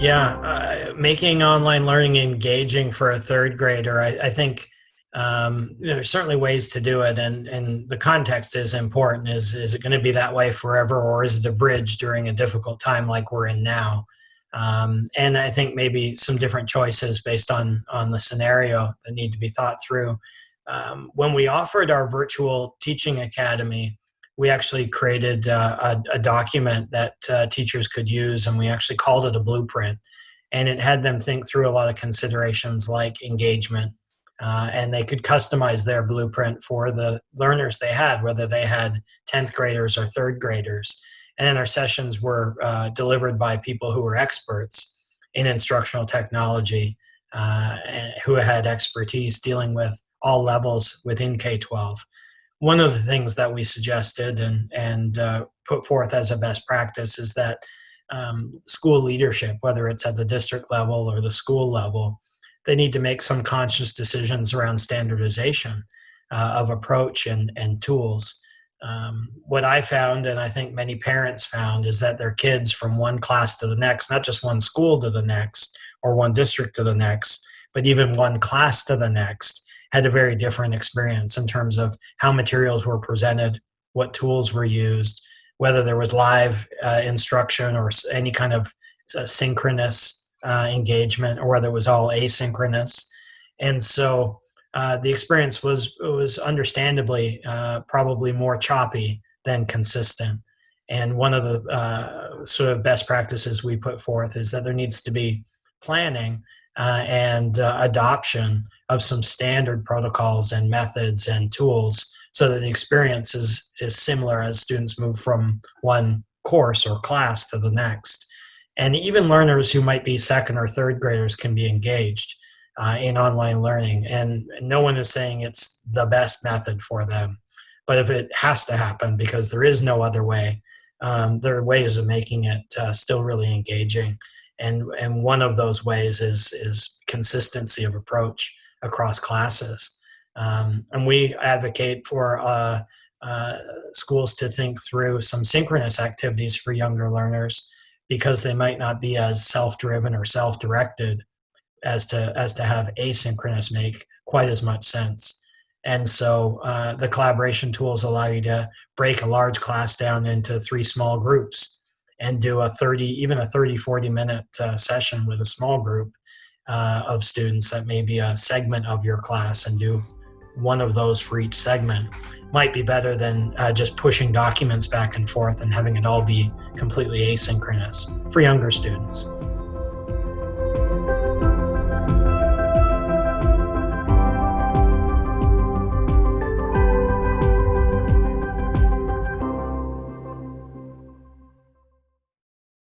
Yeah, making online learning engaging for a third grader, I think there's certainly ways to do it, and the context is important. Is it going to be that way forever, or is it a bridge during a difficult time like we're in now? And I think maybe some different choices based on the scenario that need to be thought through. When we offered our virtual teaching academy, we actually created a document that teachers could use, and we actually called it a blueprint. And it had them think through a lot of considerations like engagement, and they could customize their blueprint for the learners they had, whether they had 10th graders or third graders. And then our sessions were delivered by people who were experts in instructional technology, who had expertise dealing with all levels within K-12. One of the things that we suggested and put forth as a best practice is that school leadership, whether it's at the district level or the school level, they need to make some conscious decisions around standardization of approach and tools. What I found, and I think many parents found, is that their kids from one class to the next, not just one school to the next or one district to the next, but even one class to the next, had a very different experience in terms of how materials were presented, what tools were used, whether there was live instruction or any kind of synchronous engagement, or whether it was all asynchronous. And so the experience was understandably probably more choppy than consistent. And one of the sort of best practices we put forth is that there needs to be planning and adoption of some standard protocols and methods and tools so that the experience is similar as students move from one course or class to the next. And even learners who might be second or third graders can be engaged in online learning. And no one is saying it's the best method for them. But if it has to happen because there is no other way, there are ways of making it still really engaging. And one of those ways is consistency of approach across classes. And we advocate for schools to think through some synchronous activities for younger learners because they might not be as self-driven or self-directed as to have asynchronous make quite as much sense. And so the collaboration tools allow you to break a large class down into 3 small groups and do a 40 minute session with a small group of students that may be a segment of your class, and do one of those for each segment. Might be better than just pushing documents back and forth and having it all be completely asynchronous for younger students.